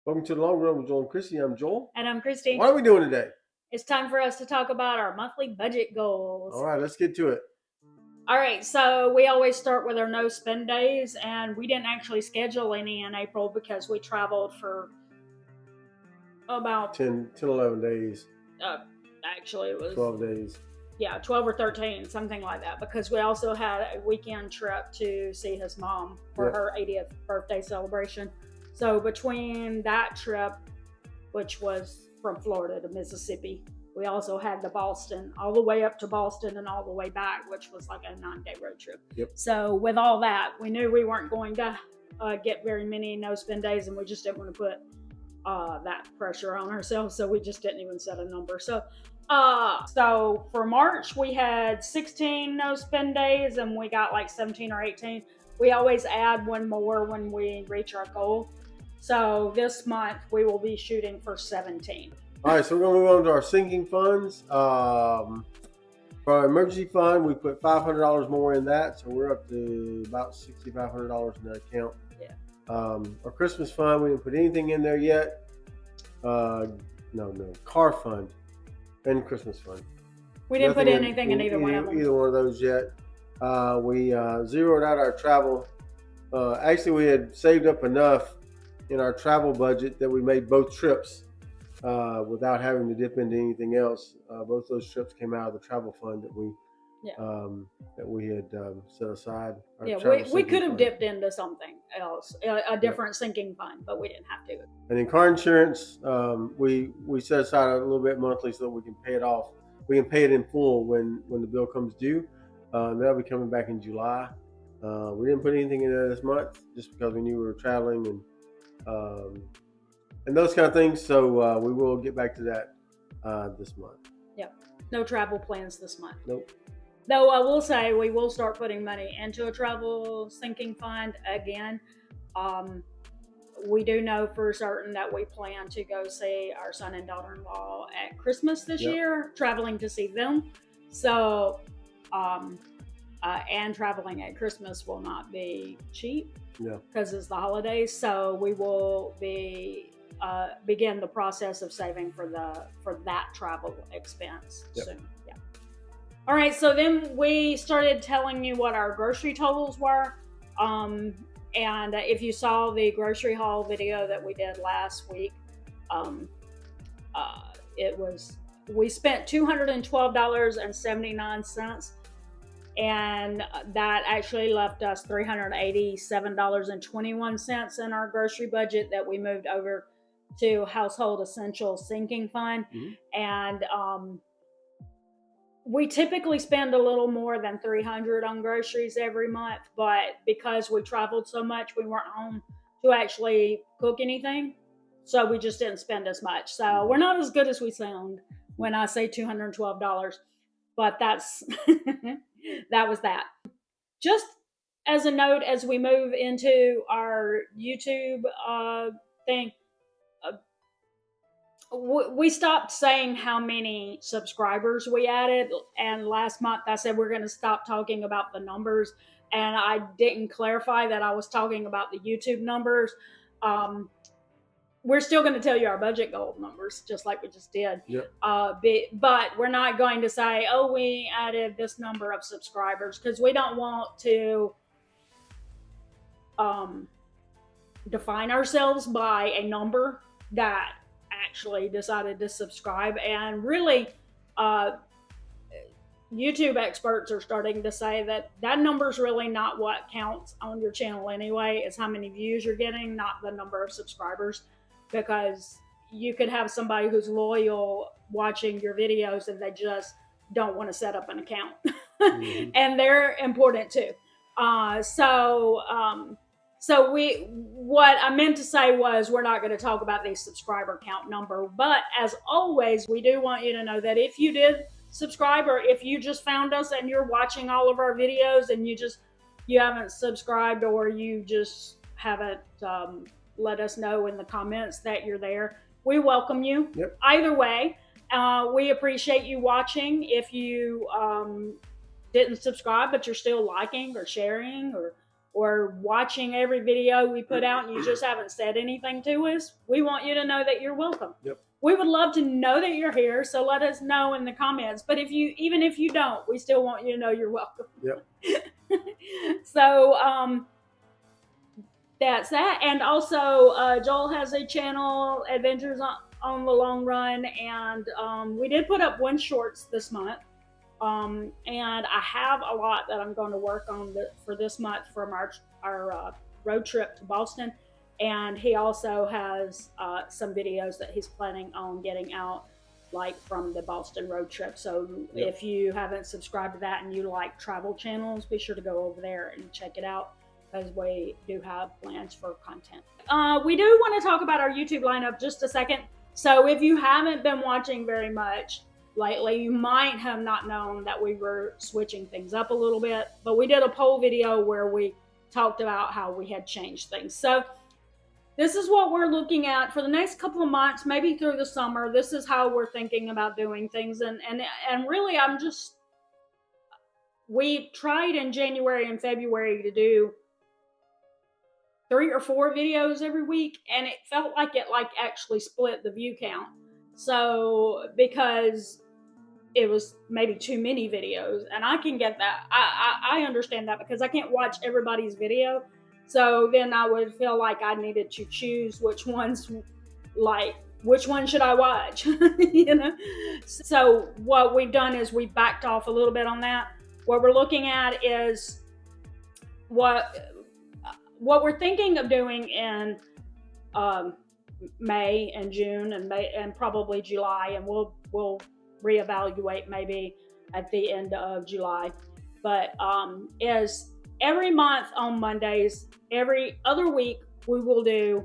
Welcome to the Long Run with Joel and Christy. I'm Joel. And I'm Christy. What are we doing today? It's time for us to talk about our monthly budget goals. All right, let's get to it. All right, so we always start with our no spend days, and we didn't actually schedule any in April because we traveled for about 10, 11 days. Actually, it was 12 days. Yeah, 12 or 13, something like that, because we also had a weekend trip to see his mom for her 80th birthday celebration. So between that trip, which was from Florida to Mississippi, we also had the Boston, all the way up to Boston and all the way back, which was like a 9-day road trip. Yep. So with all that, we knew we weren't going to get very many no-spend days, and we just didn't want to put that pressure on ourselves, so we just didn't even set a number. So for March, we had 16 no-spend days, and we got like 17 or 18. We always add one more when we reach our goal. So this month, we will be shooting for 17. All right, so we're going to move on to our sinking funds. For our emergency fund, we put $500 more in that, so we're up to about $6,500 in that account. Yeah. Our Christmas fund, we didn't put anything in there yet. No, car fund and Christmas fund. We didn't put anything in either one of them. Either one of those yet. We zeroed out our travel. Actually, we had saved up enough in our travel budget that we made both trips without having to dip into anything else. Both those trips came out of the travel fund that we had set aside. We could have dipped into something else, a different sinking fund, but we didn't have to. And in car insurance, we set aside a little bit monthly so that we can pay it off. We can pay it in full when the bill comes due. That'll be coming back in July. We didn't put anything in there this month just because we knew we were traveling and those kind of things. So we will get back to that this month. Yep. No travel plans this month. Nope. Though I will say we will start putting money into a travel sinking fund again. We do know for certain that we plan to go see our son and daughter-in-law at Christmas this year, traveling to see them. So, and traveling at Christmas will not be cheap because it's the holidays. So we will be begin the process of saving for that travel expense soon. Yeah. All right, so then we started telling you what our grocery totals were. And if you saw the grocery haul video that we did last week, we spent $212.79, and that actually left us $387.21 in our grocery budget that we moved over to Household Essentials Sinking Fund. Mm-hmm. And we typically spend a little more than $300 on groceries every month, but because we traveled so much, we weren't home to actually cook anything, so we just didn't spend as much. So we're not as good as we sound when I say $212, but that's that was that. Just as a note, as we move into our YouTube thing, we stopped saying how many subscribers we added, and last month I said we're going to stop talking about the numbers, and I didn't clarify that I was talking about the YouTube numbers. We're still going to tell you our budget goal numbers, just like we just did. Yep. But we're not going to say, oh, we added this number of subscribers, because we don't want to define ourselves by a number that actually decided to subscribe. And really, YouTube experts are starting to say that number is really not what counts on your channel anyway. It's how many views you're getting, not the number of subscribers, because you could have somebody who's loyal watching your videos and they just don't want to set up an account. Mm-hmm. And they're important too. So what I meant to say was we're not going to talk about the subscriber count number, but as always, we do want you to know that if you did subscribe, or if you just found us and you're watching all of our videos and you haven't subscribed, or you just haven't let us know in the comments that you're there, we welcome you. Yep. Either way, we appreciate you watching. If you didn't subscribe but you're still liking or sharing or or watching every video we put out and you just haven't said anything to us, we want you to know that you're welcome. Yep. We would love to know that you're here, so let us know in the comments. But even if you don't, we still want you to know you're welcome. Yep. So that's that. And also, Joel has a channel, Adventures on the Long Run, and we did put up one shorts this month. And I have a lot that I'm going to work on for this month from our road trip to Boston. And he also has some videos that he's planning on getting out, like from the Boston road trip. So if you haven't subscribed to that and you like travel channels, be sure to go over there and check it out, because we do have plans for content. We do want to talk about our YouTube lineup just a second. So if you haven't been watching very much lately, you might have not known that we were switching things up a little bit, but we did a poll video where we talked about how we had changed things. So this is what we're looking at for the next couple of months, maybe through the summer. This is how we're thinking about doing things. And really, we tried in January and February to do 3 or 4 videos every week, and it felt like it actually split the view count. So because it was maybe too many videos, and I can get that. I understand that, because I can't watch everybody's video. So then I would feel like I needed to choose which one should I watch, you know? So what we've done is we backed off a little bit on that. What we're looking at is what we're thinking of doing in May and June and probably July, and we'll reevaluate maybe at the end of July. But is every month on Mondays, every other week, we will do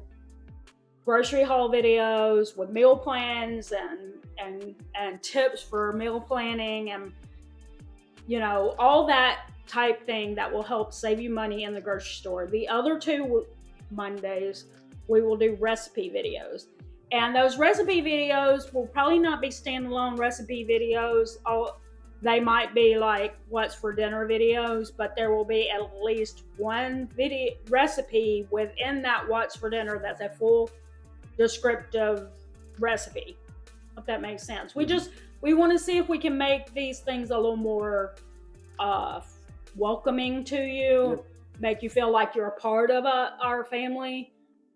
grocery haul videos with meal plans and tips for meal planning, and all that type thing that will help save you money in the grocery store. The other 2 Mondays, we will do recipe videos. And those recipe videos will probably not be standalone recipe videos. They might be like what's for dinner videos, but there will be at least one recipe within that what's for dinner that's a full descriptive recipe. If that makes sense. We want to see if we can make these things a little more welcoming to you, make you feel like you're a part of our family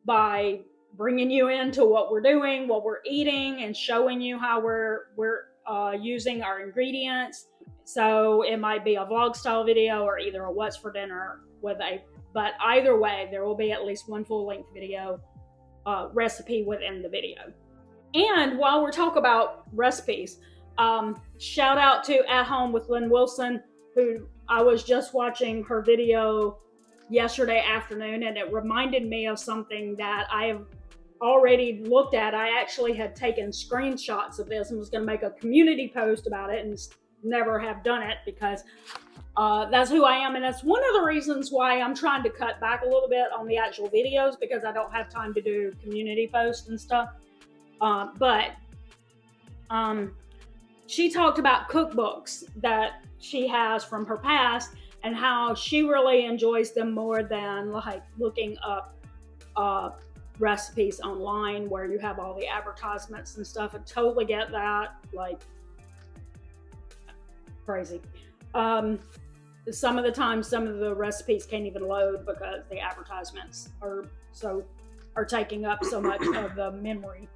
by bringing you into what we're doing, what we're eating, and showing you how we're using our ingredients. So it might be a vlog style video or either a what's for dinner but either way, there will be at least one full length video recipe within the video. And while we're talking about recipes, shout out to At Home with Lynn Wilson, who I was just watching her video yesterday afternoon, and it reminded me of something that I have already looked at. I actually had taken screenshots of this and was going to make a community post about it, and never have done it, because that's who I am, and that's one of the reasons why I'm trying to cut back a little bit on the actual videos, because I don't have time to do community posts and stuff. But she talked about cookbooks that she has from her past, and how she really enjoys them more than like looking up recipes online where you have all the advertisements and stuff. I totally get that, like crazy. Some of the time, some of the recipes can't even load because the advertisements are taking up so much of the memory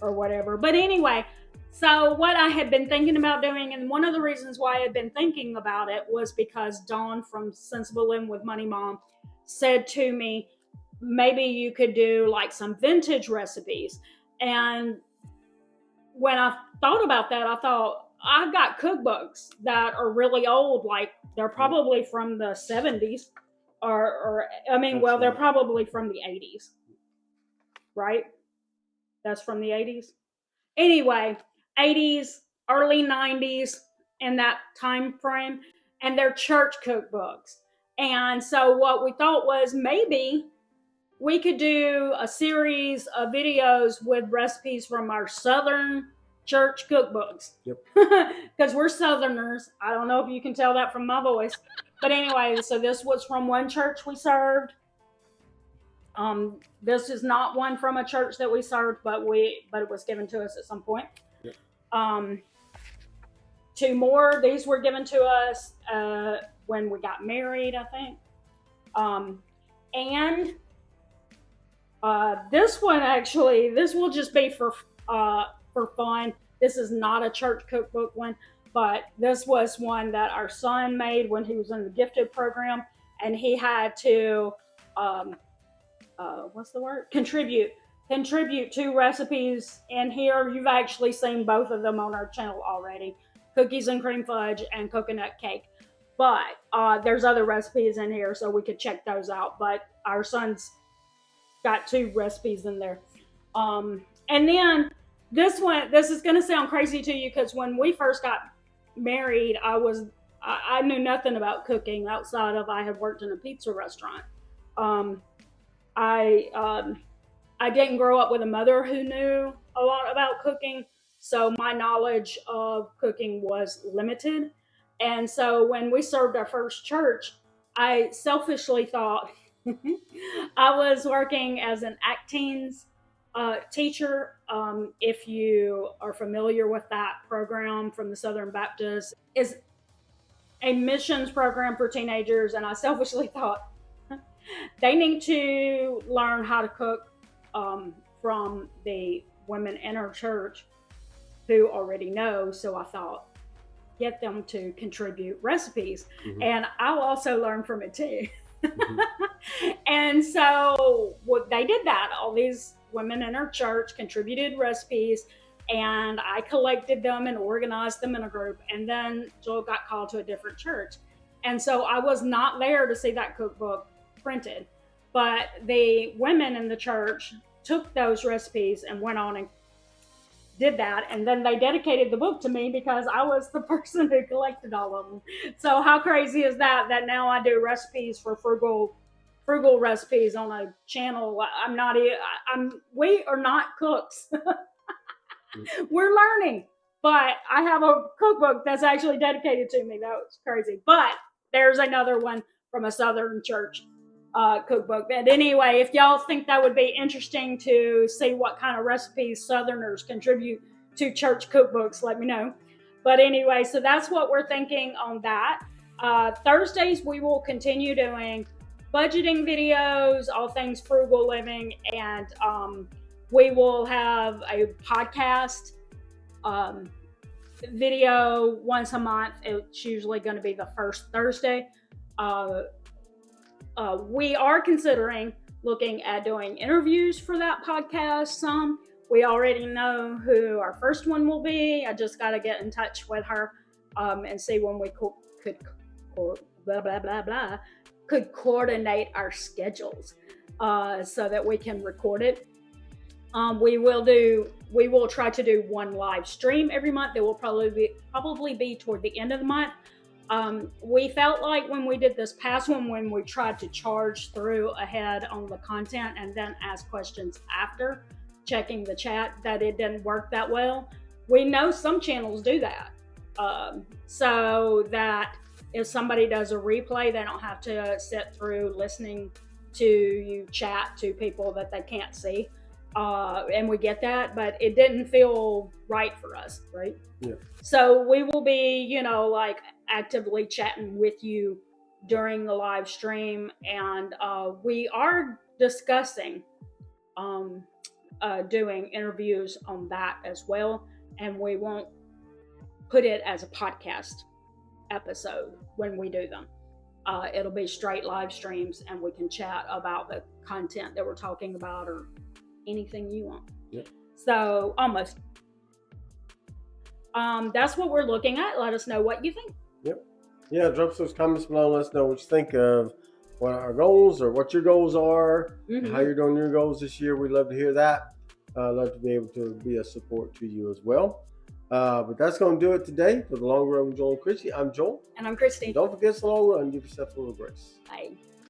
or whatever. But anyway, so what I had been thinking about doing, and one of the reasons why I had been thinking about it, was because Dawn from Sensible Living with Money Mom said to me, maybe you could do like some vintage recipes. And when I thought about that, I thought, I've got cookbooks that are really old, like they're probably from the 70s, they're probably from the 80s, right? That's from the 80s. Anyway, 80s, early 90s, in that time frame, and they're church cookbooks. And so what we thought was, maybe we could do a series of videos with recipes from our Southern church cookbooks. Yep. Because we're Southerners. I don't know if you can tell that from my voice. But anyway, so this was from one church we served. This is not one from a church that we served, but it was given to us at some point. Yep. Two more. These were given to us when we got married, I think. And this one actually, this will just be for fun. This is not a church cookbook one, but this was one that our son made when he was in the gifted program, and he had to contribute 2 recipes in here. You've actually seen both of them on our channel already: cookies and cream fudge and coconut cake. But there's other recipes in here, so we could check those out. But our son's got 2 recipes in there. And then this is going to sound crazy to you, because when we first got married, I knew nothing about cooking outside of I had worked in a pizza restaurant. I didn't grow up with a mother who knew a lot about cooking, so my knowledge of cooking was limited. And so when we served our first church, I selfishly thought I was working as an Actines teacher. If you are familiar with that program from the Southern Baptist, is a missions program for teenagers, and I selfishly thought they need to learn how to cook from the women in our church who already know. So I thought, get them to contribute recipes, and I'll also learn from it too. And so they did that. All these women in our church contributed recipes, and I collected them and organized them in a group. And then Joel got called to a different church, and so I was not there to see that cookbook printed. But the women in the church took those recipes and went on and did that, and then they dedicated the book to me because I was the person who collected all of them. So how crazy is that now I do recipes for frugal recipes on a channel. We are not cooks. We're learning, but I have a cookbook that's actually dedicated to me. That was crazy. But there's another one from a Southern church cookbook. But anyway, if y'all think that would be interesting to see what kind of recipes Southerners contribute to church cookbooks, let me know. But anyway, so that's what we're thinking on that. Thursdays, we will continue doing budgeting videos, all things frugal living, and we will have a podcast video once a month. It's usually going to be the first Thursday. We are considering looking at doing interviews for that podcast. We already know who our first one will be. I just got to get in touch with her and see when we could coordinate our schedules so that we can record it. We will try to do one live stream every month. It will probably be toward the end of the month. We felt like when we did this past one, when we tried to charge through ahead on the content and then ask questions after checking the chat, that it didn't work that well. We know some channels do that, so that if somebody does a replay, they don't have to sit through listening to you chat to people that they can't see. And we get that, but it didn't feel right for us, right? Yeah. So we will be, like actively chatting with you during the live stream, and we are discussing doing interviews on that as well, and we won't put it as a podcast episode when we do them. It'll be straight live streams, and we can chat about the content that we're talking about or anything you want. Yep. So almost. That's what we're looking at. Let us know what you think. Yep. Yeah, drop those comments below. Let us know what you think of what our goals or what your goals are, how you're doing your goals this year. We'd love to hear that. Love to be able to be a support to you as well. But that's going to do it today for the Long Run with Joel and Christy. I'm Joel. And I'm Christy. Don't forget the long run. Give yourself a little grace. Bye.